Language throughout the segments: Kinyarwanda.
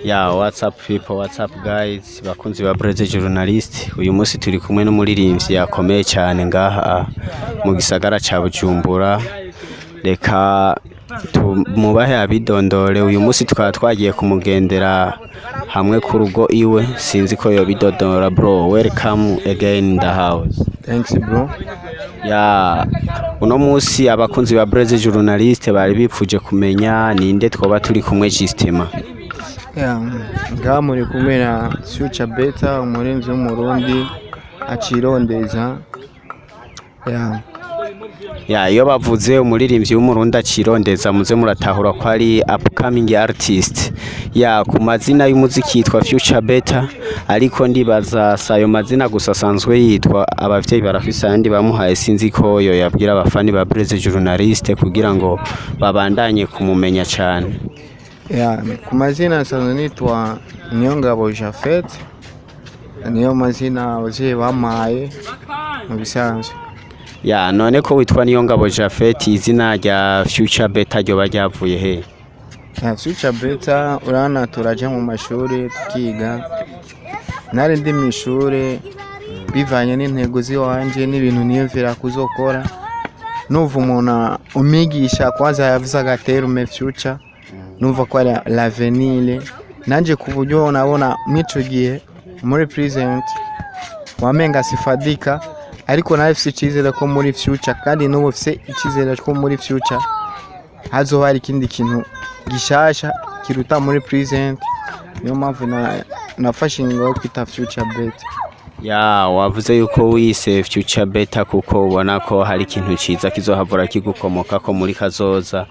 Yeah, what's up people, what's up guys, bakunzi ba Blaisejournalist. Uyu munsi turi kumwe n'umuririmbyi yakomeye cyane ngaha mu gisagara ca Bujumbura. Reka tumubahe abidondore. Uyu munsi tukaba twagiye kumugendera hamwe ku rugo iwe, sinzi ko yo bidodora. Bro, welcome again in the house. Thanks bro. Ya uno munsi abakunzi ba Blaisejournalist bari bipfuje kumenya ninde twoba turi kumwe Gistima. Ngaha muri kumwe na Future Better, umurinzi w'umurundi acirondeza. Iyo bavuze umuririmbyi w'umurundi acirondeza muze muratahura ko ari upcoming artist. Ku mazina y'umuziki yitwa Future Better, ariko ndibaza sayo mazina gusa asanzwe yitwa. Abavyeyi barafise andi bamuhaye, sinzi ko yo yabwira abafani ba Blaisejournalist kugira ngo babandanye kumumenya cyane. Ku mazina asanzwe nitwa Niyongabo Japhet, niyo mazina abavyeyi bampaye mu bisanzwe. None ko witwa Niyongabo Japhet, izina rya Future Better ryo bajyavuye he? Future Better urana turaje mu mashuri tukiga, nari ndi mu ishuri bivanye n'intego ziwanje n'ibintu niyumvira kuzokora. Nuva umuntu umigisha kwanza yavuze agaterume Future, numva ko ari l'avenir. Nanje ku buryo nabona mico gihe muri present wamenga sifadika, ariko nafise ikizere ko muri Future, kandi n'ubu mfise ikizere ko muri Future hazoba hari ikindi kintu gishasha kiruta muri present. Niyo mpamvu nafashe ingingo yo kwita Future Better. Wavuze yuko wise Future Better kuko ubona ko hari ikintu ciza kizohavura kigukomoka ko muri kazoza.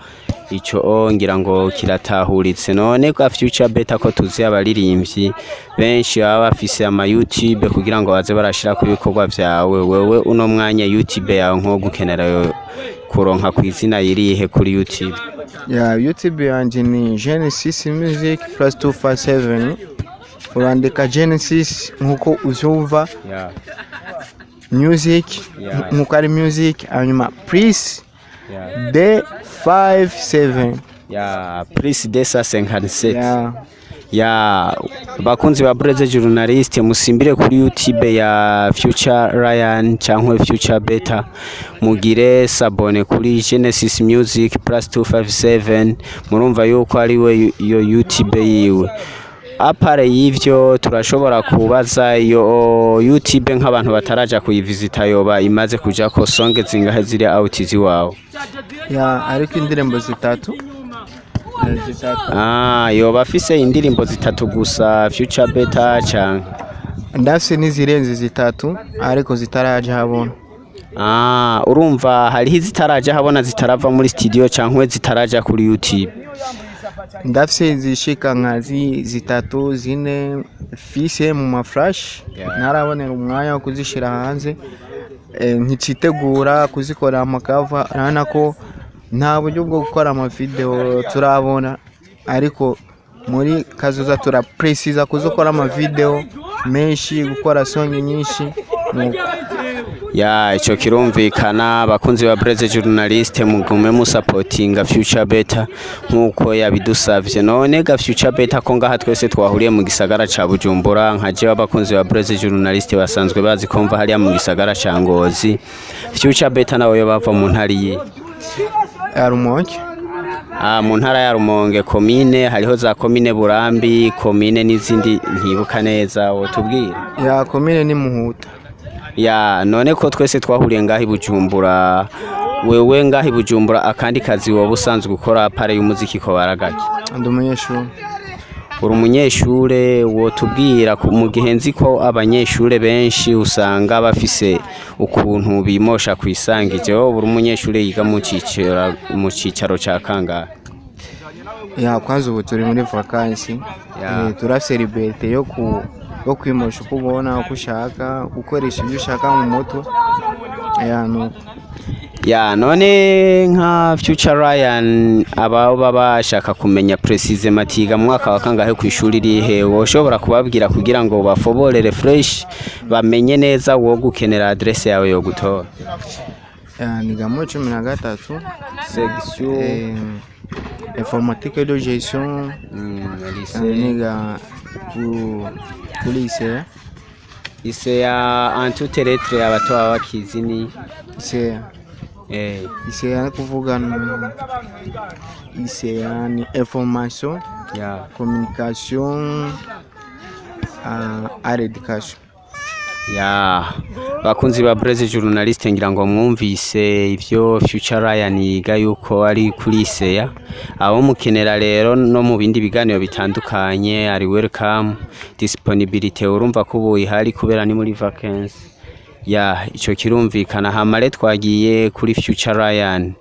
Ico ngira ngo kiratahuritse. None kwa Future Better ko tuzi abaririmbyi benshi baba bafise ama YouTube kugira ngo baze barashira ku bikorwa vyawe. Wewe uno mwanya YouTube yawe nko gukenera kuronka kwizina yirihe kuri YouTube? YouTube yanje ni Genesis Music +257. Urandika Genesis nkuko uvyumva, music nkuko ari music, hanyuma Please D57. Please D57. Bakunzi ba Blaisejournalist, musimbire kuri YouTube ya Future Lyon cyangwa Future Better, mugire sabone kuri Genesis Music +257. Murumva yuko ari we yo YouTube yiwe. Apare y'ivyo turashobora kubaza iyo YouTube nk'abantu bataraja kuyivisita yoba imaze kuja ko songe zingahe ziri out ziwawe? Ariko indirimbo zitatu. Yoba afise indirimbo zitatu gusa Future Better cyane? Ndafise n'izirenze zitatu ariko zitaraja habona. Urumva hariho izitaraja habona zitarava muri studio cyangwa zitaraja kuri YouTube? Ndafise zishika nka zitatu zine fise mu maflash, narabonera umwanya wo kuzishira hanze, nkitegura kuzikora amakava. Urabona ko nta buryo bwo gukora ama video turabona, ariko muri kazoza turaprecisa kuzokora ama video menshi, gukora song nyinshi. Ico kirumvikana. Bakunzi ba Blaisejournalist, mugume musupportinga Future Better nkuko yabidusavye. None ga Future Better ko ngaha twese twahuriye mu gisagara ca Bujumbura, nkaje abakunzi ba Blaisejournalist basanzwe bazi ko mva hariya mu gisagara ca Ngozi. Future Better nawe yo bava mu ntari Rumonge. Mu ntara ya Rumonge, komine hariho za komine Burambi, komine n'izindi ntibuka neza, wotubwira? Komine ni Muhuta. None ko twese twahuriye ngahi Bujumbura, wewe ngahi Bujumbura akandi kazi wowe usanzwe gukora pare y'umuziki ko baragake? Ndi umunyeshuri. Uri umunyeshure, wotubwira mu gihe nzi ko abanyeshure benshi usanga bafise ukuntu bimosha kwisangije, wowe uri umunyeshure yiga mu cicaro ca kangahe? Kwanza ubu turi muri vacances, turafise liberté yo kwimosha uko ubona, uko ushaka gukoresha ibyo ushaka mu moto. None nka Future Lyon baba bashaka kumenya precise matiga mwaka wa kangahe ku ishuri rihe, woshobora kubabwira kugira ngo bafoborere fresh bamenye neza wo gukenera adresse yawe yo gutora? niga muri 13 section informatique de gestion lycée niga ku lycée ya en toutes lettres abato bakizi ni lycée lycée kuvuga lycée ni information ya communication à l'éducation. ya bakunzi ba Blaisejournalist ngira ngo mwumvise ivyo Future Lyon yiga yuko ari kuri lycée abo mukenera rero no mu bindi biganiro bitandukanye ari welcome disponibility urumva ko ubu ihari kubera ni muri vacances ya ico kirumvikana hamare twagiye kuri Future Lyon.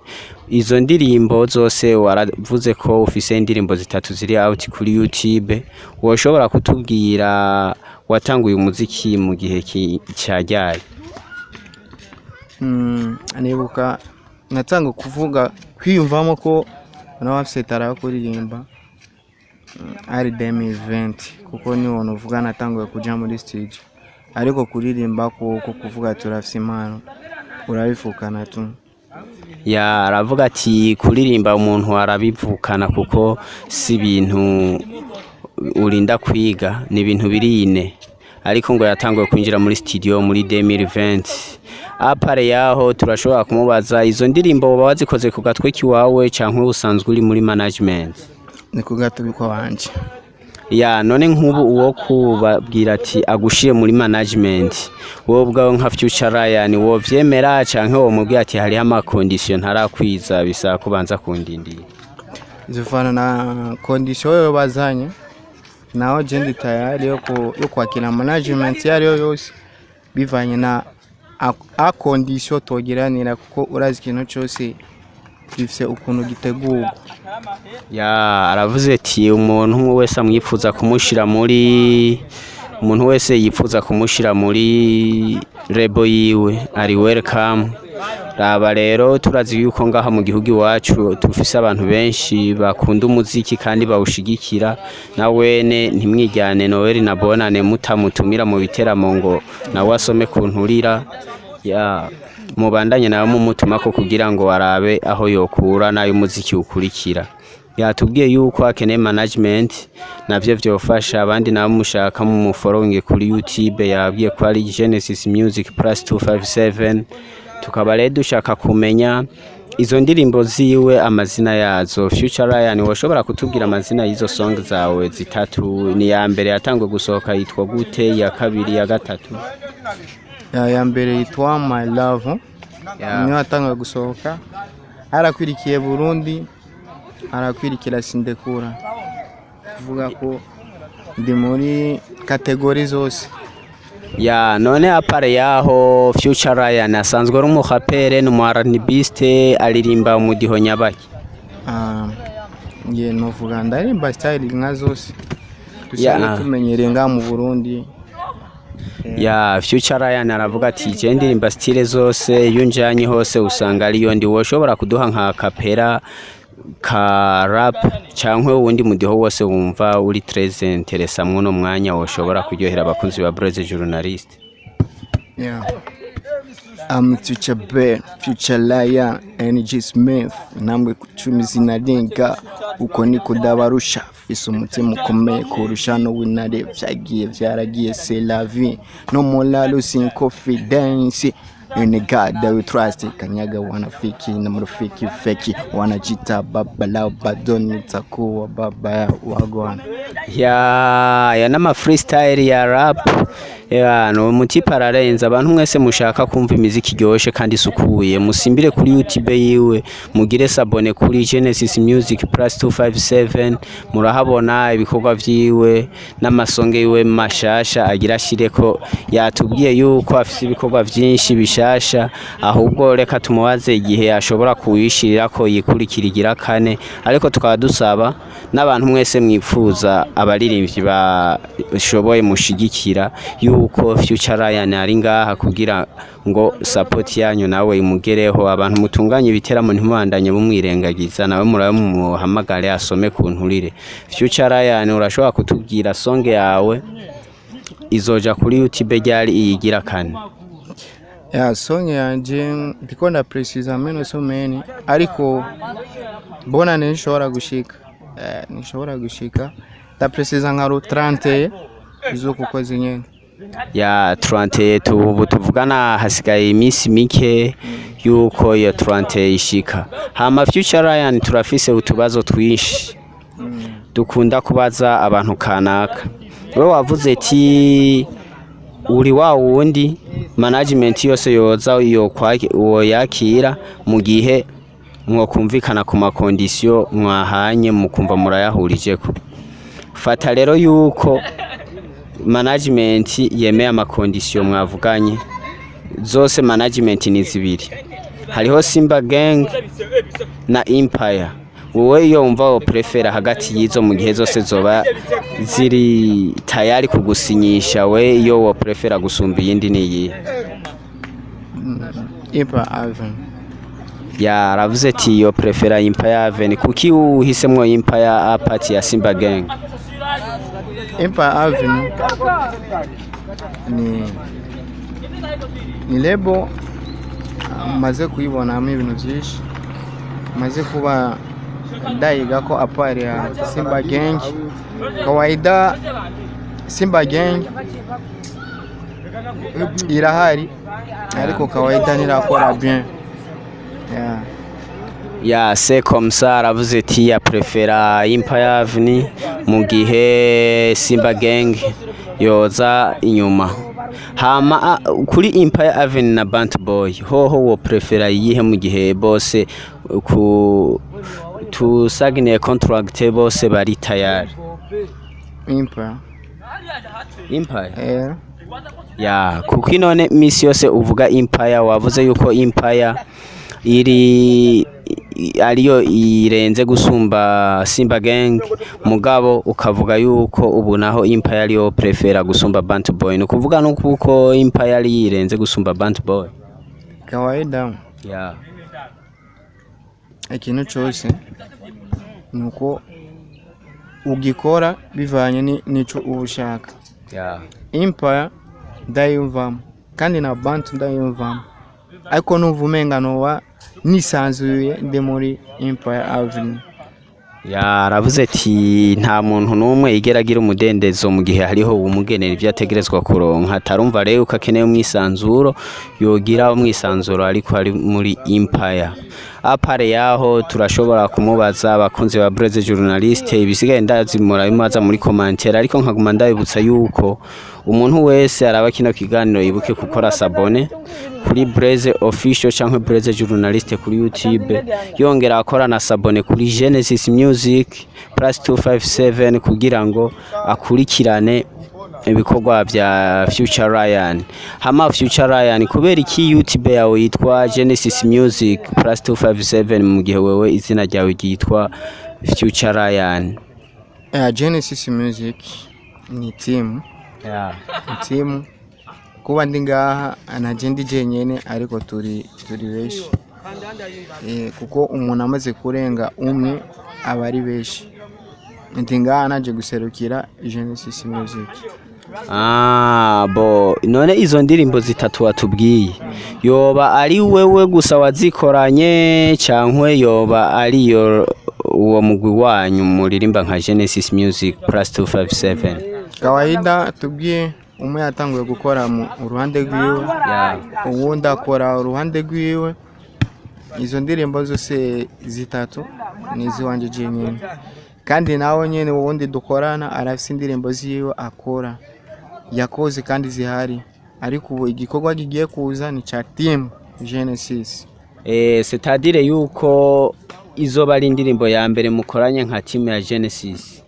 Izo ndirimbo zose waravuze ko ufise indirimbo zitatu ziri out kuri YouTube, woshobora kutubwira watanguye umuziki mu gihe cyajyaye? Nibuka natanga kuvuga kwiyumvamo ko nabafise tara kuririmba ari 2020 kuko ni wono uvuga natanguye kuja muri stage, ariko kuririmba ko kuvuga turafise impano urabifukana tu. Ya aravuga ati kuririmba umuntu arabivukana kuko si ibintu urinda kwiga, ni ibintu birine, ariko ngo yatanguye kwinjira muri studio muri 2020. Apare yaho turashobora kumubaza izo ndirimbo baba wazikoze ku gatwe kiwawe canke usanzwe uri muri management? Ni ku gatwe kwa wanje. Ya none nk'ubu uwo kubabwira ati agushiye muri management, wowe ubwawe nka Future Lyon wo vyemera canke wo mubwira ati hari ama condition ntarakwiza bisa kubanza kundindira? Zifana na condition yo bazanye naho je ndi tayari yo kwakira management yariyo yose bivanye na a condition togiranira, kuko urazi kintu cyose gifise ukuntu gitegurwa. Ya aravuze ati umuntu wese amwifuza kumushira muri rebo yiwe ari welcome. Raba rero turazi yuko ngaha mu gihugu iwacu tufise abantu benshi bakunda umuziki kandi bawushigikira, nawene ntimwijyane Noel na Bonane mutamutumira mu biteramo ngo nawe asome kunturira. Ya mubandanye nawe mumutuma ko kugira ngo arabe aho yokura nayo umuziki ukurikira. Yatubwiye yuko akeneye management navyo vyofasha, abandi nabo mushaka mu following kuri YouTube yabwiye ko ari Genesis Music plus 257. Tukaba rero dushaka kumenya izo ndirimbo ziwe amazina yazo. Future Lyon washobora kutubwira amazina y'izo song zawe zitatu? Ni ya mbere yatangwe gusohoka yitwa gute, ya kabiri, ya gatatu? Ya mbere yitwa My Love, niyo yatangwe gusohoka, harakwirikiye Burundi, harakwirikira Sindekura, kuvuga ko ndi muri kategori zose. Ya none apare yaho Future Lyon asanzwe ari umuhapere n'umuarnibiste, aririmba umudiho nyabaki? Nge novuga ndarimba style nka zose dushaka tumenyereye nga mu Burundi. Ya Future Lyon aravuga ati je ndirimba style zose, yunjanye hose usanga ariyo ndi. Woshobora kuduha nka kapera ka rap cyangwa uwundi mudiho wose wumva uri très intéressant muno mwanya woshobora kuryohera abakunzi ba Blaisejournalist? Yeah. Future Lyon Energy Smith, namwe kucumi zinarenga uko niko dabarusha, fise umutima ukomeye kurusha no winare, vyagiye vyaragiye, c'est la vie no molalo sin confidence in a God that we trust. Kanyaga wanafiki na mrafiki feki wanajita baba lao badoni takuwa baba wagwana. Ya nama freestyle ya rap. Ya no mutipa ararenza. Abantu mwese mushaka kumva imiziki ryoshe kandi sukuye, musimbire kuri YouTube yiwe, mugire sabone kuri Genesis Music plus 257. Murahabona ibikorwa vyiwe n'amasonge yiwe mashasha agira shireko. Yatubwiye yuko afise ibikorwa vyinshi bishasha, ahubwo reka tumubaze igihe ashobora kuwishirira ko yikurikirigira kane. Ariko tukaba dusaba n'abantu mwese mwipfuza abaririmbyi bashoboye mushigikira yuko Future Lyon ari ngaha kugira ngo support yanyu nawe imugereho. Abantu mutunganye ibiteramo ntimubandanye bumwirengagiza, nawe murabe muhamagare asome kunturire. Future Lyon urashobora kutubwira song yawe izoja kuri YouTube ryari iyigira kane? ya song yanje ndiko na precise ameno so many ariko bona nishobora gushika nishobora gushika ta precise nka 30 izo kukwezi nyene ya 30 ubu tuvugana hasigaye iminsi mike yuko iyo 30 ishika. Hama Future Lyon turafise utubazo twinshi dukunda kubaza abantu kanaka. Wewe wavuze ati uri wa wundi management yose yoza iyo uwo yakira mu gihe mwokumvikana ku makondisiyo mwahanye mukumva murayahurijeko. Fata rero yuko management yemeye amakondisiyo mwavuganye, zose management ni zibiri, hariho Simba Gang na Empire. Wowe iyo umva wo prefera hagati yizo mu gihe zose zoba ziri tayari kugusinyisha, we iyo wo prefera gusumba iyindi niyi? Empire Avenue. Ya aravuze ati iyo prefera Empire Avenue. Kuki uhisemwo Empire apart ya Simba Gang? Empire Avenue ni lebo maze kuyibonamo ibintu byinshi, maze kuba ndayiga ko apari ya Simba Gang. Kawaida Simba Gang irahari ariko kawaida nirakora bien. Ya c'est comme ça. Aravuze ati ya prefera Empire Avenue mu gihe Simba Gang yoza inyuma. Hama kuri Empire Avenue na Bant Boy hoho wo prefera yihe mu gihe bose ku tusagne contract bose bari tayari? Empire. Ya kuko none misi yose uvuga Empire, wavuze yuko Empire iri ariyo irenze gusumba Simba Gang, mugabo ukavuga yuko ubu naho Empire ariyo prefera gusumba Bant Boy. No kuvuga nuko Empire ari irenze gusumba Bant Boy kawaida. Ya ikintu cyose nuko ugikora bivanye nico ubushaka. ya Empire ndayumvamo kandi na Bant ndayumvamo, ariko nuvumenga nowa nisanzuye ndi muri Empire Avenue. Ya aravuze ati nta muntu numwe igeragira umudendezo mu gihe hariho umugenera ivyo ategerezwa kuronka. Tarumva rero ukakeneye umwisanzuro yogira umwisanzuro ariko ari muri Empire. Apare yaho turashobora kumubaza abakunzi ba Blaisejournalist ibisigaye ndazimura bimaza muri commentaire, ariko nkaguma ndabibutsa yuko umuntu wese araba kino kiganiro yibuke gukora sabone kuri Blaise official canke Blaisejournalist kuri YouTube, yongera akora na sabone kuri Genesis Music +257 kugira ngo akurikirane ibikorwa bya Future Lyon. Hama Future Lyon kubera iki YouTube yawe yitwa Genesis Music +257 mu gihe wewe izina ryawe ryitwa Future Lyon? Genesis Music ni team. Team kuba ndi ngaha anajendi jenyene ariko turi beshi. Kuko umuntu amaze kurenga umwe aba ari beshi. Ndi ngaha naje guserukira Genesis Music. Bo none izo ndirimbo zitatu watubwiye yoba ari wewe gusa wazikoranye cankwe yoba ari uwo mugwi wanyu muririmba nka Genesis Music +257? Kawaida tubwiye umwe yatanguye gukora mu ruhande rwiwe, uwundi akora uruhande rwiwe. Izo ndirimbo zose zitatu nizi wanje jenyene, kandi nawe nyene uwundi dukorana arafise indirimbo ziwe akora yakoze kandi zihari, ariko ubu igikorwa gigiye kuza ni cha team Genesis. C'est-à-dire yuko izoba ari indirimbo ya mbere mukoranye nka team ya Genesis?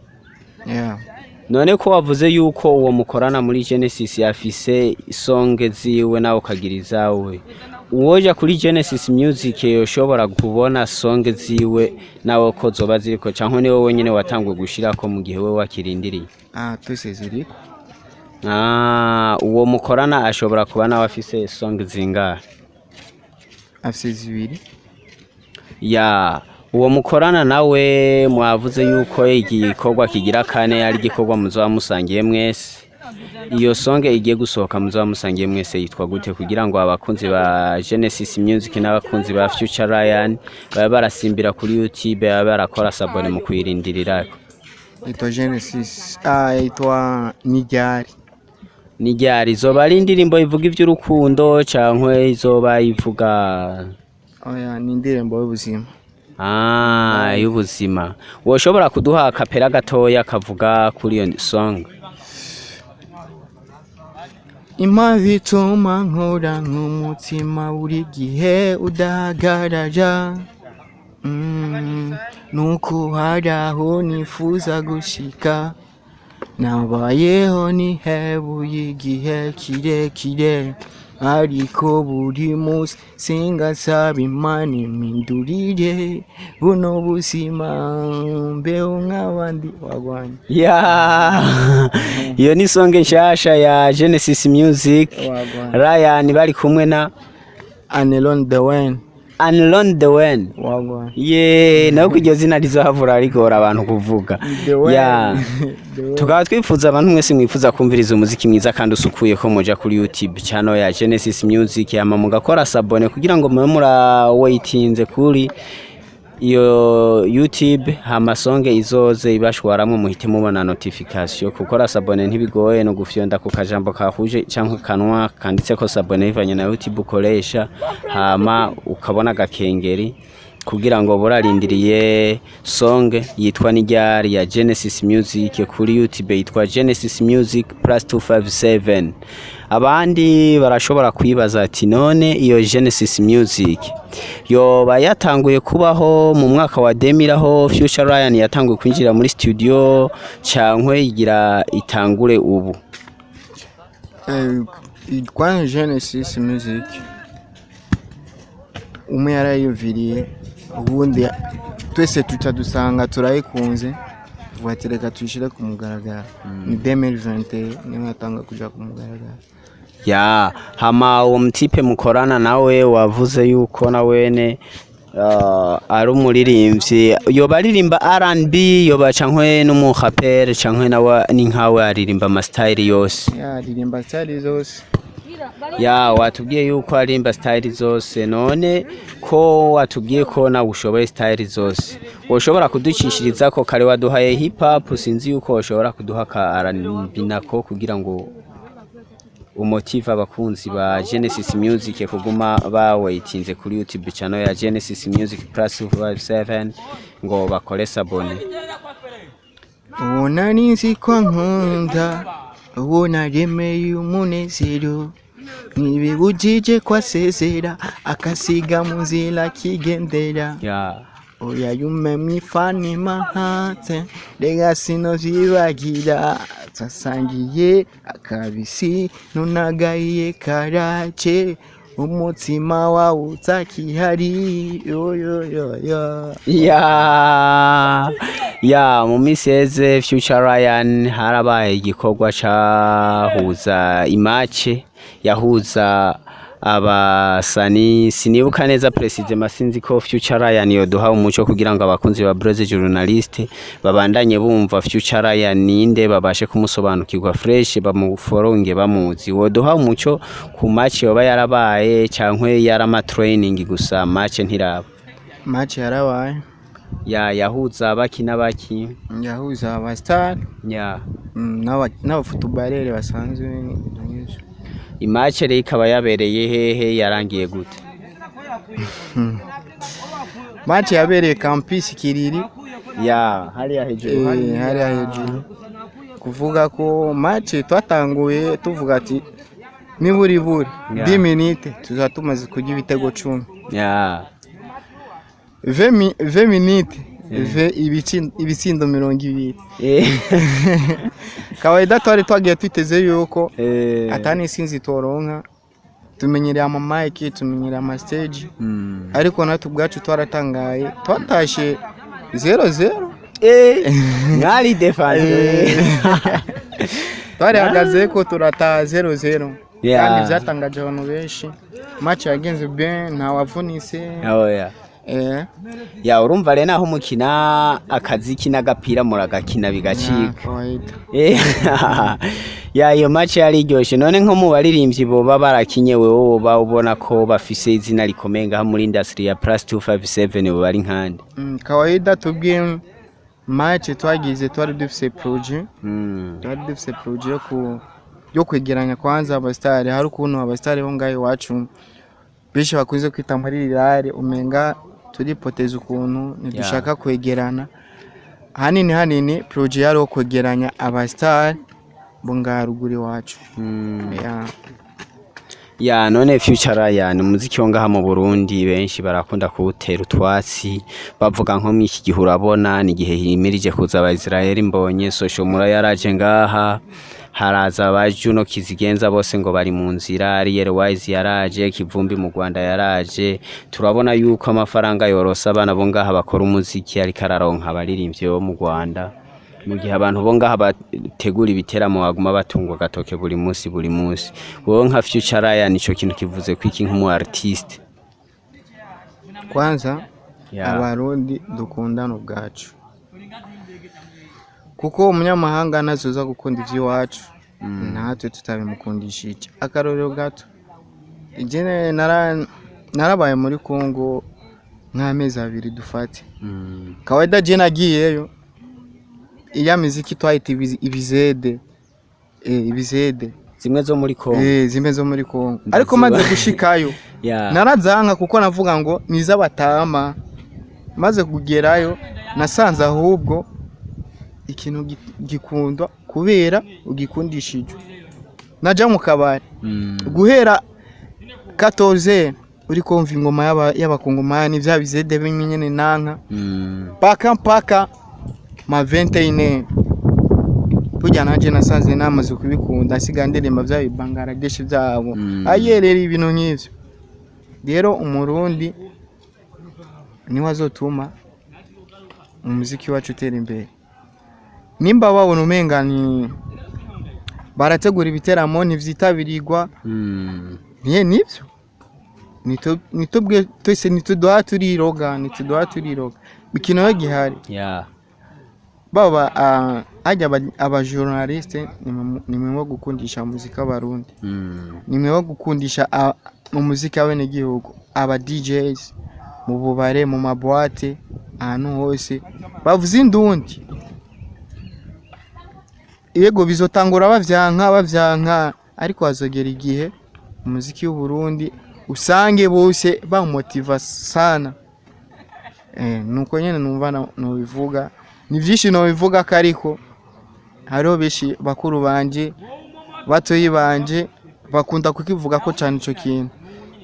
None ko wavuze yuko uwo mukorana muri Genesis yafise song ziwe nawe ukagiriza we, uwoja kuri Genesis Music yoshobora kubona song ziwe nawe ko zoba ziriko canke ni wowe nyene watangwe gushirako mu gihe wewe wakirindiriye? Twese ziriko. Uwo mukorana ashobora kuba nawe afise song zingahe? Afise zibiri. Uwo mukorana nawe mwavuze yuko igikorwa kigira kane ari igikorwa muzoba musangiye mwese. iyo song igiye gusohoka muzaba musangiye mwese yitwa gute kugira ngo abakunzi ba Genesis Music n'abakunzi ba Future Lyon babe barasimbira kuri YouTube babe barakora sabone mu kwirindirira Itwa Genesis itwa Nijyari izoba ari indirimbo ivuga ivy'urukundo cankwe izoba ivuga oya ni indirimbo y'ubuzima y'ubuzima woshobora kuduha akapera gatoya kavuga kuri iyo song impamvu ituma nkora nk'umutima buri gihe udahagarara nuko hari aho nifuza gushika nabayeho nihebuye igihe kirekire ariko buri munsi singasaba Imana impindurire buno buzima mbeho nk'abandi wagwanye iyo ni song nshasha ya Genesis Music Lyon bari kumwe na Along the Way wagwanye naho kujya zina rizohavura rigora abantu kuvuga tukaba twifuza abantu mwese mwifuza kumviriza umuziki mwiza kandi usukuye ko muja kuri YouTube channel ya Genesis Music yama mugakora sabone kugira ngo mwe waitinze kuri iyo YouTube hama songe izoze ibashwaramwe muhite mubona notification gukora sabone ntibigoye no gufyonda ku kajambo kahuje cyangwa kanwa kanditse ko sabone ivanye na YouTube ukoresha hama ukabona gakengeri kugira ngo burarindiriye song yitwa Nijyari ya Genesis Music kuri YouTube yitwa Genesis Music +257 abandi barashobora kwibaza ati none iyo Genesis Music yoba yatanguye kubaho mu mwaka wa 2000 aho Future Lyon yatanguye kwinjira muri studio cankwe igira itangure ubu kwa Genesis Music umwe yarayumviriye ubundi twese tutadusanga turayikunze vubatireka tuyishire ku mugaragaro ni 2020 niyo yatanga kuja ku mugaragaro hama uwo mtipe mukorana nawe wavuze yuko nawene ari umuririmbyi yoba aririmba R&B yoba cankwe n'umuhapere cankwe nawe ni nkawe aririmba ama style yose aririmba style zose watubwiye yuko arimba style zose none ko watubwiye ko na ushoboye style zose woshobora kuducishiriza ko kare waduhaye hip hop sinzi yuko woshobora kuduha ka R&B nako kugira ngo umotive abakunzi ba Genesis Music kuguma bawaitinze kuri YouTube channel ya Genesis Music +257 ngo bakore sabone ubona ninzi ko nkunda ubona remeye umunezero nibibujije kwa sezera akasiga mu nzira kigendera oya yume mwifani mahate rega sinozibagira twasangiye akabisi nunagaye karace umutima wawe utakihari mu miseze Future Lyon harabaye igikorwa cahuza imace yahuza abasani sinibuka neza president masinzi ko Future Lyon yoduha umuco kugira ngo abakunzi ba Blaisejournalist babandanye bumva Future Lyon ninde babashe kumusobanukirwa fresh bamuforonge bamuzi woduha umuco ku match yoba yarabaye cankwe yarama training gusa match ntiraba match yarabaye yahuza abakina baki yahuza aba star n'aba footballere basanzwe imache re ikaba yabereye hehe yarangiye gute match yabereye campus Kiriri hariya hejuru kuvuga ko match twatanguye tuvuga ati niburi 10 minutes tuzatumaze kujya ibitego 10 20 minutes ibitsindo 20 kawaida twari twagiye twiteze yuko atani sinzi toronka tumenyereye ama mic tumenyereye ama stage ariko natwe ubwacu twaratangaye twatashe 0-0 ngari defense twari hagaze ko turata 0-0 kandi byatangaje abantu benshi match yagenze bien nta wavunise urumva rero naho mukina akaziki n'agapira muragakina bigacika ya iyo match yari iryoshe. None nko mu baririmbyi boba barakinye wewe woba ubona ko bafise izina rikomeye ngaha muri industry ya plus 257 bo bari nkande? Kawaida tubwiye match twagize twari dufise projet. Twari dufise projet yo kwegeranya kwanza abastari. Hari ukuntu abastari bo ngaho iwacu bishe bakunze kwita muri rirare umenga turipoteza ukuntu ntidushaka kwegerana. Hanini projet yari yo kwegeranya abastari bo ngaho ruguru iwacu. Ya none Future Lyon umuziki wo ngaha mu Burundi benshi barakunda kuwutera utwatsi bavuga nko mw'iki gihe urabona ni gihe himirije kuza abaisraeli mbonye social mura yaraje ngaha haraza abajuno kizigenza bose ngo bari mu nzira Ariel Wise yaraje Kivumbi mu Rwanda yaraje turabona yuko amafaranga yorosa abana bo ngaha bakora umuziki ari kararonka abaririmbye bo mu Rwanda mu gihe abantu bo ngaha bategura ibiteramo baguma batungwa gatoke buri munsi wowe nka Future Lyon ico kintu kivuze kwiki nk'umu artiste? Kwanza abarundi dukundana ubwacu kuko umunyamahanga nazoza gukunda ivy'iwacu natwe tutabimukundishije. Akarorero gato ijene narabaye muri Kongo nk'amezi 2 dufate. Kawaida je nagiyeyo iya muziki twahita ibizede zimwe zo muri Kongo zimwe zo muri Kongo ariko maze gushikayo narazanka kuko navuga ngo niza batama. Maze kugerayo nasanze ahubwo ikintu gikundwa kubera ugikundishije. Naja mu kabari guhera 14 uri kumva ingoma y'abakongomani vya bizede bimenyene nanka paka ma 21 burya naje nasanze namaze kubikunda asiga ndirimba vya Bangladesh vyabo ayerera ibintu nk'ivyo. Rero umurundi niwe azotuma umuziki wacu utera imbere. Nimba babona umengani barategura ibiteramo nivyitabirigwa nivyo nitubwe twese nitudoha turiroga bikino gihari baba ajya abajournalist nimwe gukundisha muziki w'abarundi nimwe gukundisha umuziki w'abene gihugu aba DJs mu bubare mu maboate ahantu hose bavuze indundi. Yego bizotangura bavyanka ariko hazogera igihe umuziki w'u Burundi usange bose bamotiva sana. Nuko nyene numva no bivuga ni vyinshi no bivuga kariko hariho beshi bakuru banje batoyi banje bakunda kukivuga ko cyane ico kintu.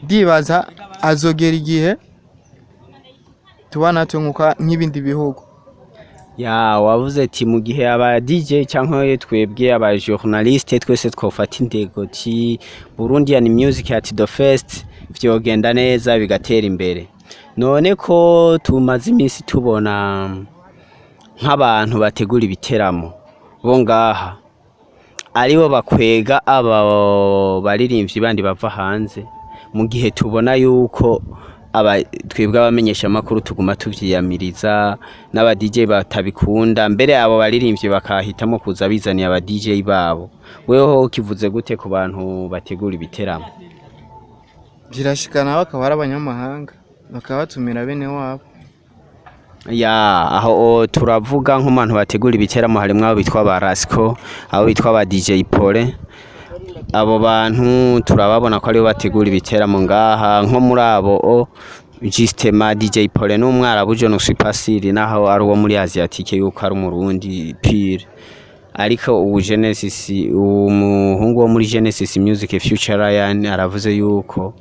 Ndibaza azogera igihe tubana tunguka nk'ibindi bihugu. Wavuze ati mu gihe aba DJ canke twebwe aba journaliste twese twofata indego ti Burundian Music at the Fest vyogenda neza bigatera imbere. None ko tumaze iminsi tubona nk'abantu bategura ibiteramo bo ngaha aribo bakwega aba baririmbyi bandi bava hanze mu gihe tubona yuko twebwe abamenyesha amakuru tuguma tuvyiyamiriza n'aba DJ batabikunda mbere abo baririmbyi bakahitamo kuza bizaniye aba DJ babo. Weho kivuze gute ku bantu bategura ibiteramo? Birashikana bakaba ari abanyamahanga bakabatumira bene wabo. Aho turavuga nk'umuntu bategura ibiteramo harimo abo bitwa ba Rasco abo bitwa ba DJ Pole. Abo bantu turababona ko ari bategura ibiteramo ngaha nko muri abo Justema DJ Pole n'umwarabu je no supasiri naho ari wo muri Asiatique yuko ari umurundi pire. Ariko ubu Genesis umuhungu wo muri Genesis Music Future Lyon aravuze yuko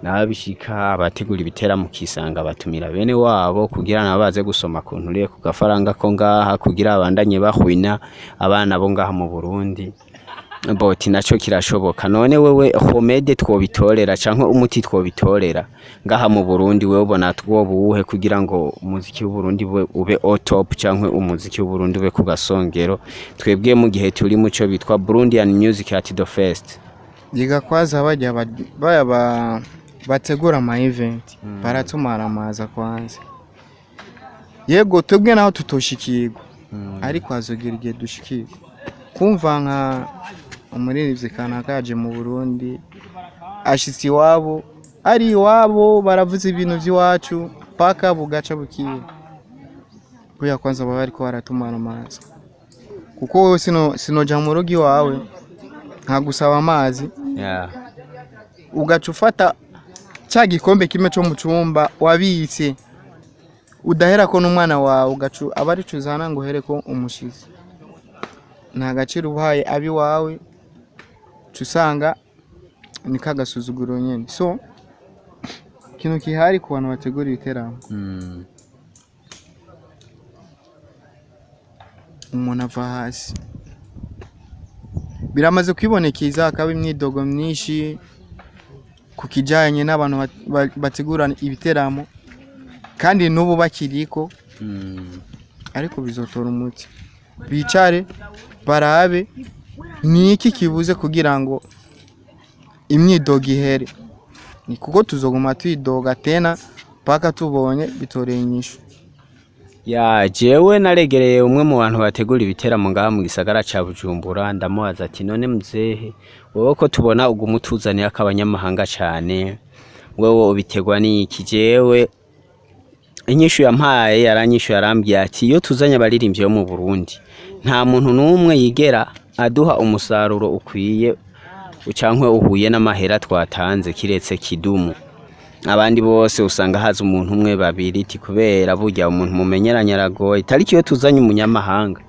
nabishika abategura ibiteramo kisanga batumira bene wabo kugira nabaze gusoma kunture ku gafaranga ko ngaha kugira abandanye bahwina abana bo ngaha mu Burundi. Boti naco kirashoboka. None wewe homede twobitorera canke umuti twobitorera ngaha mu Burundi wewe ubona twobuhe kugira ngo umuziki w'u Burundi ube au top canke umuziki w'u Burundi ube ku gasongero twebwe mu gihe turi mu cyo bitwa Burundian Music at the Fest? Yiga kwaza bajya bategura ama event baratumara amaza kwanza. Yego twebwe naho tutoshikirwa ariko azogira igihe dushikirwa kumva nka umuririmbyi kanaka yaje mu Burundi ashitsi iwabo ari iwabo baravuze ibintu by'iwacu paka bugaca bukiye kuya kwanza baba ariko baratumana amazi kuko wowe sinoja mu rugo iwawe nkagusaba amazi ugaca ufata cya gikombe kimwe cyo mu cyumba wabitse udahera ko n'umwana wawe ugacu abari cuzana ngo hereko umushizi nta gaciro ubaye abi wawe cusanga ni kagasuzuguro nyene so kintu kihari ku bantu bategura ibiteramo umuntu ava hasi biramaze kwibonekeza akaba imyidogo myinshi ku kijanye n'abantu bategura ibiteramo kandi n'ubu bakiriko ariko bizotora umuti bicare barabe ni iki kibuze kugira ngo imyidogo ihere ni kuko tuzoguma twidoga tena paka tubonye bitoreye inyishu jewe naregereye umwe mu bantu bategura ibiteramo ngaha mu gisagara ca Bujumbura ndamubaza ati none mzehe wowe ko tubona ugumutuzaniye akabanyamahanga cyane wewe ubitegwa n'iki jewe inyishu yampaye yaranyishu yarambwiye ati iyo tuzanye abaririmbyi bo mu Burundi nta muntu n'umwe yigera aduha umusaruro ukwiye ucankwe uhuye n'amahera twatanze kiretse kidumu abandi bose usanga haza umuntu umwe babiri iti kubera burya umuntu mumenyeranye aragoye tariki yo tuzanye umunyamahanga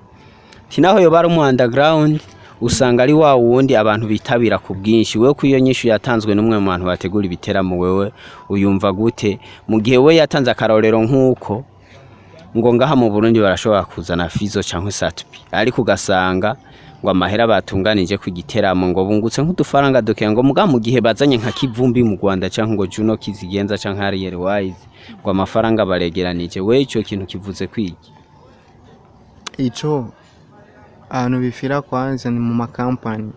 ati naho yo bari mu underground usanga ari wa wundi abantu bitabira ku bwinshi wewe kuyo nyishu yatanzwe n'umwe mu bantu bategura ibiteramo wewe uyumva gute mu gihe we yatanze akarorero nk'uko ngo ngaha mu Burundi barashobora kuzana fizo cyangwa satupi ariko ugasanga ngo amahera batunganije ku giteramo ngo bungutse nk'udufaranga duke ngo muga mu gihe bazanye nka kivumbi mu Rwanda cyangwa ngo Juno kizigenza cyangwa Ariel Wise ngo amafaranga baregeranije we ico kintu kivuze kwiki ico ahantu bifira kwanza ni mu makampani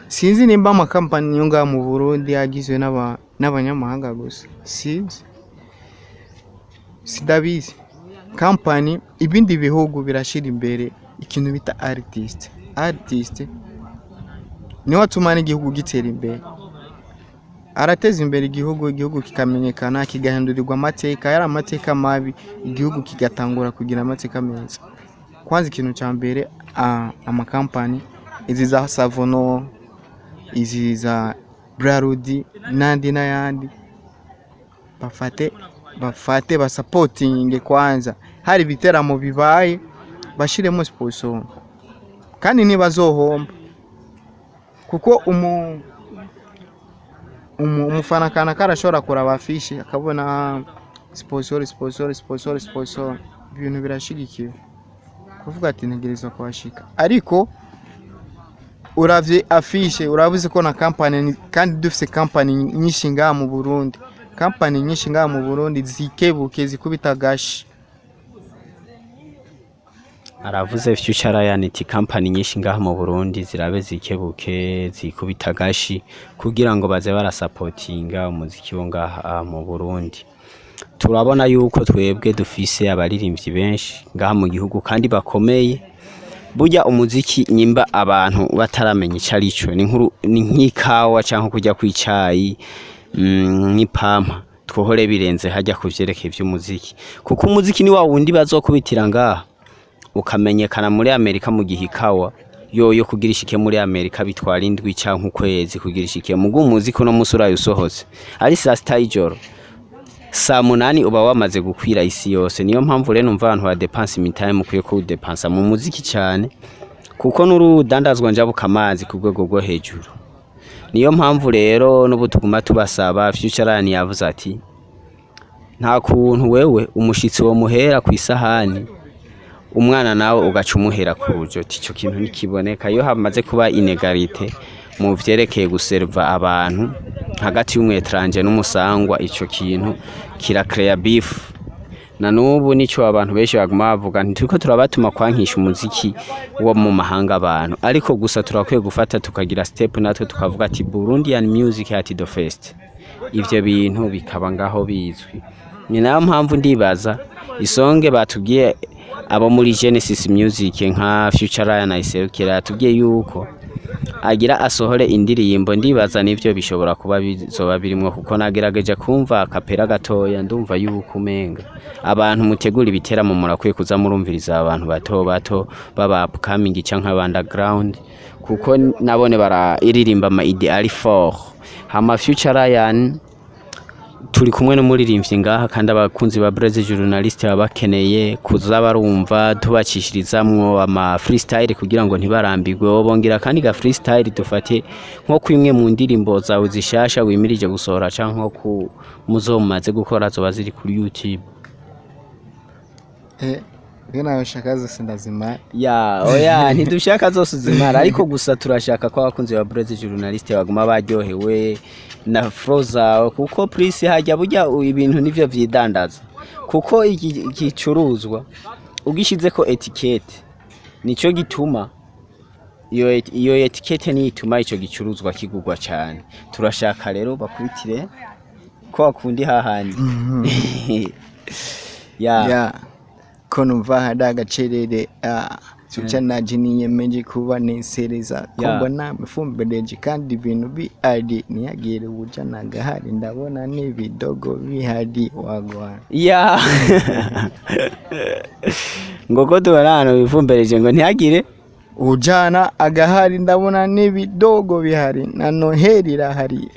sinzi nimba amakampani yunga mu Burundi yagizwe n'abanyamahanga gusa sinzi sidabizi kampani ibindi bihugu birashira imbere ikintu bita artiste niwe atumana igihugu gitera imbere arateza imbere igihugu kikamenyekana kigahindurirwa amateka yari amateka mabi igihugu kigatangura kugira amateka meza kwanza ikintu cya mbere amakampani izi za Savono izi za Brarudi nandi n'ayandi bafate basapotinge kwanza hari ibiteramo bibaye bashiremo sponsor kandi nibazohomba kuko umufana kana karashora kuraba afishe akabona sponsor ibintu birashigikiye kuvuga ati ntegerezwa kwashika ariko uravye afishe urabuze ko na company kandi dufise company nyinshi ngaha mu Burundi company nyinshi ngaha mu Burundi zikebuke zikubita gashi aravuze Future Lyon iti company nyinshi ngaha mu Burundi zirabe zikebuke zikubita gashi kugira ngo baze barasupportinga umuziki wo ngaha mu Burundi turabona yuko twebwe dufise abaririmbyi benshi ngaha mu gihugu kandi bakomeye burya umuziki nyimba abantu bataramenya icarico ni nk'ikawa canke kujya kwicayi n'ipampa twohore birenze hajya kuvyerekeye vy'umuziki kuko umuziki ni wa wundi bazokubitira ngaha ukamenyekana muri Amerika mu gihe ikawa yo kugira ishike muri Amerika bitwara indwi canke ukwezi kugira ishike mugu umuziki no musura yusohotse ari saa sita y'ijoro saa munani uba wamaze gukwira isi yose niyo mpamvu rero numva abantu badepansa imitahe mukwiye ko udepansa mu muziki cyane kuko n'urudandazwa njabuka amazi ku rwego rwo hejuru niyo mpamvu rero n'ubu tuguma tubasaba Future Lyon yavuze ati nta kuntu wewe umushitsi wo muhera ku isahani umwana nawe ugaca umuhera ku rujo ico kintu nikiboneka iyo hamaze kuba inegalite mu vyerekeye guserva abantu hagati y'umwetranje n'umusangwa ico kintu kira crea beef na nubu nico abantu benshi baguma bavuga nti turiko turabatuma kwankisha umuziki wo mu mahanga abantu ariko gusa turakwiye gufata tukagira step natwe tukavuga ati Burundian music at the fest ivyo bintu bikaba ngaho bizwi ni nayo mpamvu ndibaza isonge batubwiye abo muri Genesis Music nka Future Lyon iserukira tubwiye yuko agira asohore indirimbo ndibaza n'ivyo bishobora kuba bizoba birimwo kuko nagerageje kumva akapera gatoya ndumva yuko umenga abantu mutegura ibiteramo murakwiye kuza murumviriza abantu bato bato baba upcoming canke underground kuko nabone bariririmba ama ideal fort hama future Lyon turi kumwe n'umuririmbyi ngaha kandi abakunzi ba Blaisejournalist bakeneye kuza barumva tubacishirizaamwo ama freestyle kugira ngo ntibarambirwe bongera kandi ga freestyle dufate nko kwimwe mu ndirimbo zawe zishasha wimirije gusohora canke nko ku muzomaze gukora zo baziri kuri YouTube. Bina bashaka zose ndazima oya ntidushaka zose zimara ariko gusa turashaka ko abakunzi ba Blaisejournalist baguma baryohewe na froza kuko prise hajya burya ibintu nivyo vyidandaza kuko igicuruzwa ugishize ko etiquette nico gituma iyo etiquette ni ituma ico gicuruzwa kigurwa cyane. Turashaka rero bakubitire ko akundi hahandi ko numva hada gacerere Sucha najini yemeje kuba nesereza ko mbona mfumbereje kandi ibintu bihari ntiyagire ubujana gahari ndabona n'ibidogo bihari wagwana ngoko tubarana bifumbereje ngo ntiyagire ujana agahari ndabona n'ibidogo bihari na noheri irahari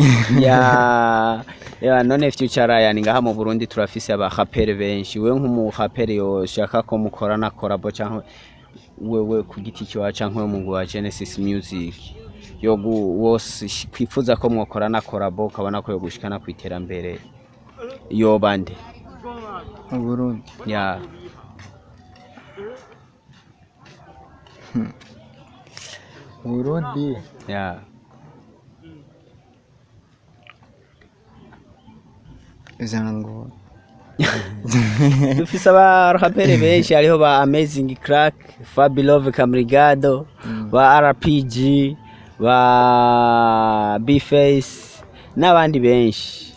none future Lyon ngaha mu Burundi turafise aba rapper benshi we nk'umu rapper yo shaka ko mukorana collabo cyangwa wewe ku giti cyo canke mu ngwa Genesis Music yogu wose kwifuza ko mwokorana collabo kabona ko yo gushikana ku iterambere yo bande mu Burundi Burundi zango dufise aba rapper benshi hariho ba Amazing Crack, Fabilove Kamrigado, ba RPG, ba B-Face n'abandi benshi.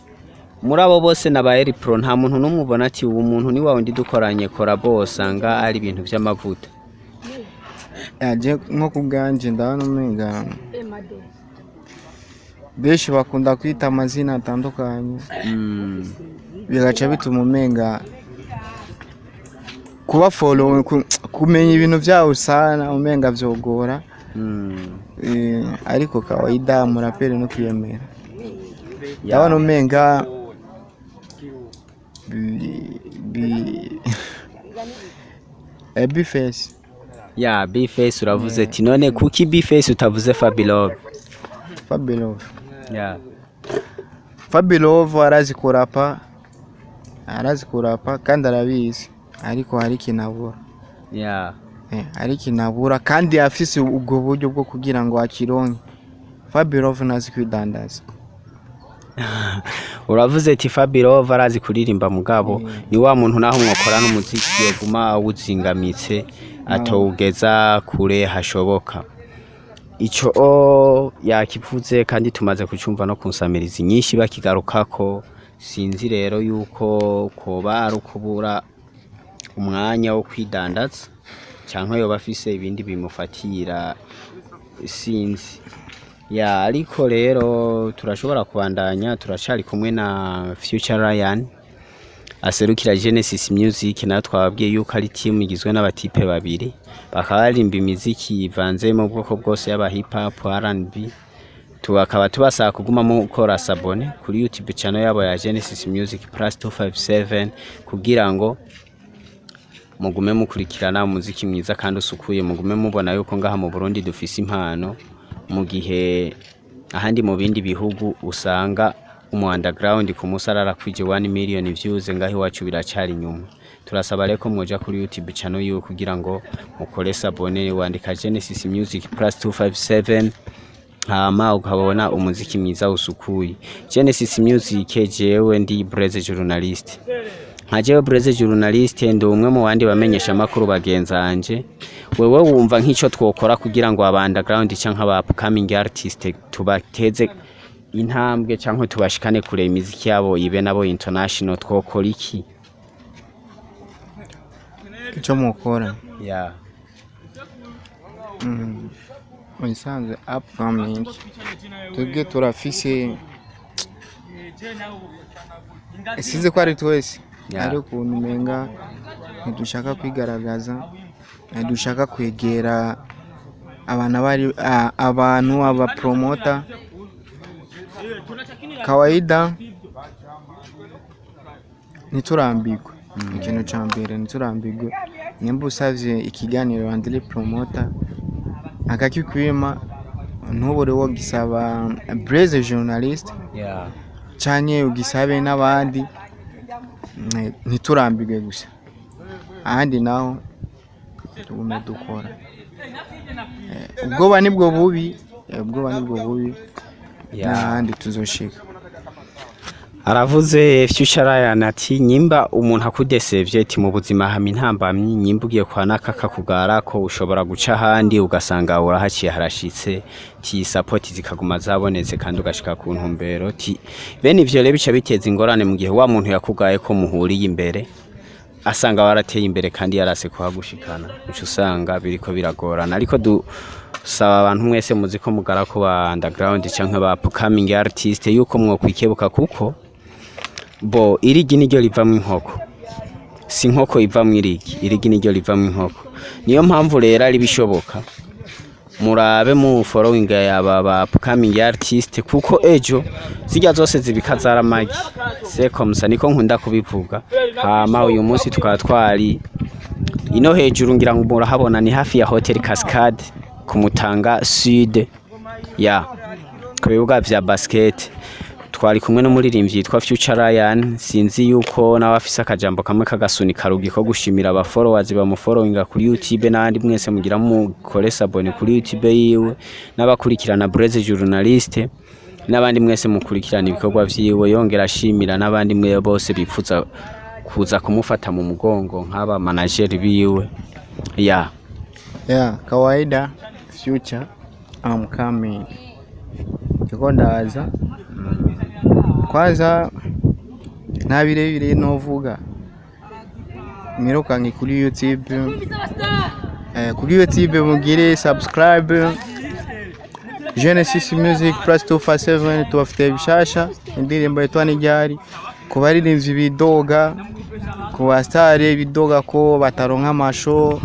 Muri abo bose naba Eri Pro nta muntu numubona ati uwo muntu ni wawe ndi dukoranye collabo usanga ari ibintu by'amavuta. Yaje nko kubganje ndabona umenga benshi bakunda kwita amazina atandukanye bigaca bituma umenga kuba follow kumenya ibintu byawe sana umenga vyogora ariko kawaida murapere no kwiyemera ndabona umenga B-Face B-Face uravuze ati none kuki B-Face utavuze Fabilove Fabilove arazi kurapa kandi arabizi ariko hari kinabura hari kinabura kandi afise ubwo buryo bwo kugira ngo akironke Fabilove nazi kwidandaza uravuze ati Fabilove arazi kuririmba mugabo ni wa muntu naho mwokorana umuziki yoguma awuzingamitse atowugeza kure hashoboka ico yakivuze kandi tumaze kucumva no kunsamiriza nyinshi bakigarukako sinzi rero yuko koba ari ukubura umwanya wo kwidandaza canke yo bafise ibindi bimufatira sinzi ariko rero turashobora kubandanya turacari kumwe na Future Lyon aserukira Genesis Music na twababwiye yuko ari team igizwe n'abatipe babiri bakabarimba imiziki ivanze mu bwoko bwose y'aba hip hop R&B tukaba tubasaba kuguma mu gukora sabone kuri YouTube channel yabo ya Genesis Music +257 kugira ngo mugume mukurikirana umuziki mwiza kandi usukuye mugume mubona yuko ngaha mu Burundi dufise impano mu gihe ahandi mu bindi bihugu usanga umu underground ku musarara kwije 1 million views ngahi wacu biracari nyuma. Turasaba reko mwoja kuri YouTube channel yo kugira ngo mukore sabone wandika Genesis Music +257 hama ukabona umuziki mwiza usukuye. Genesis Music jewe ndi Blaisejournalist. Nkajewe Blaisejournalist ndi umwe mu bandi bamenyesha makuru bagenzanje. Wewe wumva nk'ico twokora kugira ngo aba underground canke aba upcoming artist tubateze intambwe canke tubashikane kure imiziki yabo ibe nabo international twokora iki? Ico mukora Musanze upcoming twebwe turafise size ko ari twese ari ukuntu umenga ntidushaka kwigaragaza, ntidushaka kwegera abantu abapromota kawaida niturambirwe. Ikintu ca mbere niturambirwe, nimba usavye ikiganiro andire promota akakikwima ntubure wo gisaba Blaisejournalist canke ugisabe n'abandi, niturambirwe gusa ahandi naho tugume dukora. Ubwoba nibwo bubi n'ahandi tuzoshika. Aravuze Future Lyon ati nyimba umuntu akudesevye ati mu buzima hama intambamyi, nyimba ugiye kwa nakaka kugara ko ushobora guca handi ugasanga urahaciye harashitse, ti support zikaguma zabonetse kandi ugashika ku ntumbero. Ti bene ivyo rero bica biteza ingorane mu gihe wa muntu yakugaye ko muhuriye imbere asanga warateye imbere kandi yarase kuhagushikana, uco usanga biriko biragorana. Ariko dusaba abantu mwese muzi ko mugara ko ba underground canke ba upcoming artist yuko mwokwikebuka, kuko bo irigi niryo rivamwe inkoko, si inkoko ivamwe irigi niryo rivamwe inkoko. Niyo mpamvu rero ari bishoboka murabe mu following yaba ba upcoming artist, kuko ejo zijya zose zibika zaramagi sekomsa, niko nkunda kubivuga. Hama uyu munsi tukaba twari ino hejuru, ngira ngo murahabona ni hafi ya Hotel Cascade ku Mutanga Sud ya ku bibuga vya basket. Twari kumwe n'umuririmbyi yitwa Future Lyon, sinzi yuko nawe afise akajambo kamwe kagasunika rugi ko gushimira aba followers bamufollowinga kuri YouTube, n'andi mwese mugira mukore sabone kuri YouTube yiwe, n'abakurikirana Blaisejournalist n'abandi mwese mukurikirana ibikorwa vyiwe. Yongera ashimira n'abandi mwe bose bipfuza kuza kumufata mu mugongo nk'aba manager biwe. Kawaida Future I'm coming. Kiko ndaza kwanza nta birebire novuga, mirukange kuri YouTube mugire subscribe Genesis Music plus 257 tubafite bishasha indirimbo yitwa Nijari, ku baririmbyi bidoga, ku bastare bidoga ko bataronka amasho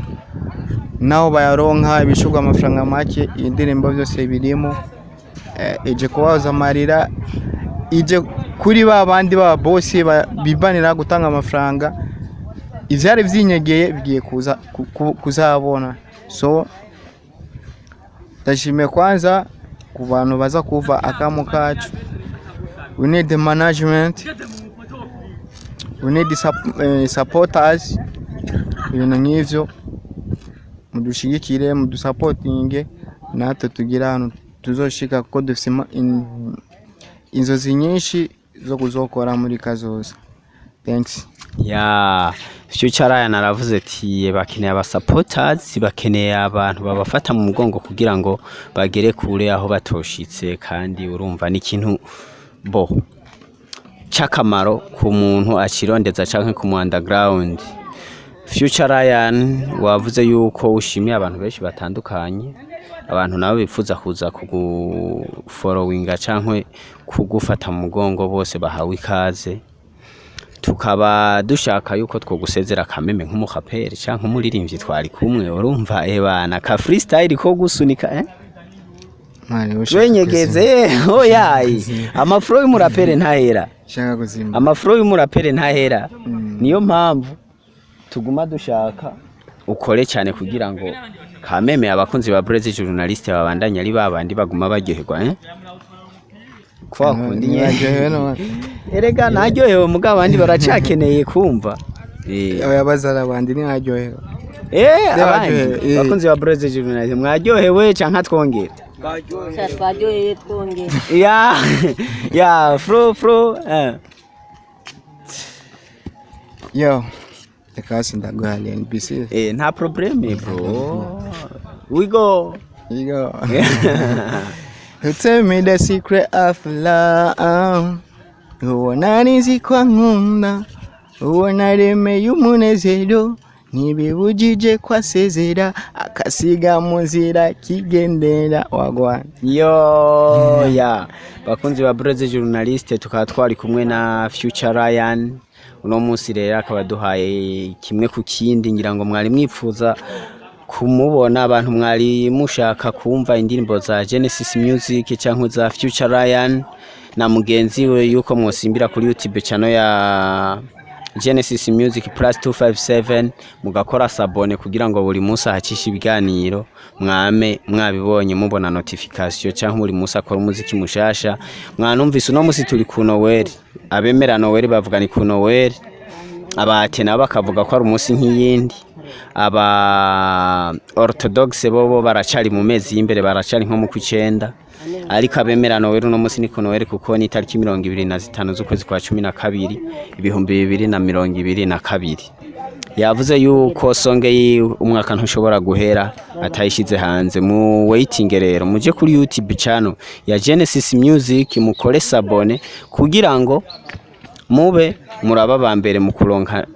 naho bayaronka ibishugwa amafaranga make. Indirimbo byose birimo ije kubaza amarira, ije kuri babandi ba boss bibanira gutanga amafaranga, ivyari vyinyegeye bigiye kuzabona. So ndashime kwanza ku bantu baza kuva akamo kacu. We need the management, we need the supporters, ibintu nk'ivyo mudushigikire, mudusupportinge natwe tugira hano tuzoshika, kuko dufise inzozi nyinshi zo kuzokora muri kazoza. Thanks. Future Lyon aravuze ati bakeneye aba supporters, bakeneye abantu babafata mu mugongo kugira ngo bagere kure aho batoshitse, kandi urumva ni ikintu bo cakamaro ku muntu akirondeza canke ku underground. Future Lyon wavuze yuko ushimiye abantu benshi batandukanye, abantu nabo bifuza kuza kugufollowinga canke kugufata mu mugongo, bose bahawe ikaze. Tukaba dushaka yuko twogusezera kameme nk'umukaperi canke umuririmbyi twari kumwe, urumva bana ka freestyle ko gusunika wenyegeze oyayi amafro y'umurapere ntahera, amafro y'umurapere ntahera. Niyo mpamvu tuguma dushaka ukore cyane kugira ngo kameme abakunzi ba Blaisejournalist babandanya ari babandi baguma baryoherwa kwa kundi nyene. Erega naryohewe mugabo abandi baracakeneye kumva. Oya bazara abandi ni naryohewe. Abandi bakunzi ba Blaisejournalist mwaryohewe canka twongera? Twaryohewe twongera. Fro Yo kasi ndaguhaliye NBC. Nta probleme bro. We go. You tell me the secret of love. Uona nizi kwa ngunda, uona reme yumunezero, ntibibujije ko asezera akasiga mu nzira kigendera wagwa. Yo ya bakunzi ba Blaisejournalist tukaba twari kumwe na Future Lyon uno munsi rero akaba duhaye kimwe ku kindi ngira ngo mwari mwipfuza kumubona abantu mwari mushaka kumva indirimbo za Genesis Music cyangwa za Future Lyon na mugenzi we yuko mwosimbira kuri YouTube channel ya Genesis Music plus 257 mugakora sabone kugira ngo buri munsi hacisha ibiganiro mwame mwabibonye mubona notification cyangwa buri munsi akora umuziki mushasha mwanumvise uno munsi turi ku Noel abemera Noel bavuga ni ku Noel abatena bakavuga ko ari umunsi nk'iyindi aba orthodoxe bobo baracari mu mezi y'imbere baracari nko mu 9 ariko abemera Noel uno munsi ni ku Noel kuko ni tariki 25 z'ukwezi kwa 12 2022 yavuze yuko songe umwaka ntushobora guhera atayishize hanze mu waiting rero muje kuri YouTube channel ya Genesis Music mukore sabone kugira ngo mube muraba bambere mu kuronka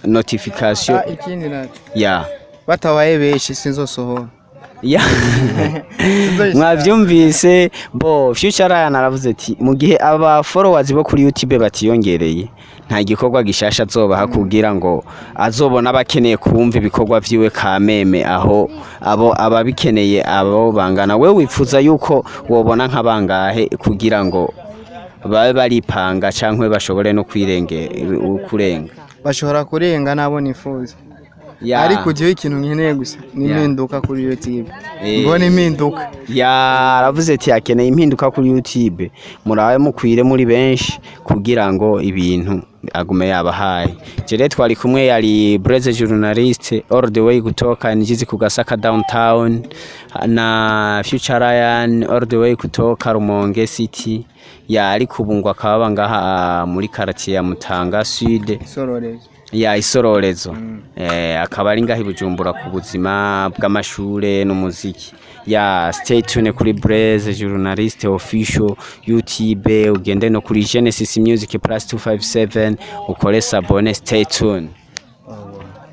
notification ikindi naco ya batawaye beshi sinzosohora ya mwavyumvise bo Future Lyon aravuze ati mu gihe aba followers bo kuri YouTube batiyongereye nta gikorwa gishasha azobaha kugira ngo azobona abakeneye kumva ibikorwa vyiwe kameme aho abo ababikeneye abo bangana we wipfuza yuko wobona nk'abangahe kugira ngo babe baripanga cankwe bashobore no kurenga bashobora kurenga nabo nifuza ariko jewe ikintu nkeneye gusa nimpinduka kuri YouTube mbone impinduka aravuze ati akeneye impinduka kuri YouTube murabe mukwire muri benshi kugira ngo ibintu agume yabahaye jere twari kumwe yari Blaisejournalist all the way kutoka nijizi kugasaka downtown na Future Lyon all the way kutoka Rumonge City yari kubungwa akaba ngaha muri quartier ya Mutanga Sud isororezo akaba ari ngahi Bujumbura ku buzima bw'amashure n'umuziki stay tuned kuri Blaisejournalist official YouTube ugende no kuri Genesis Music plus 257 ukore sabone stay tuned.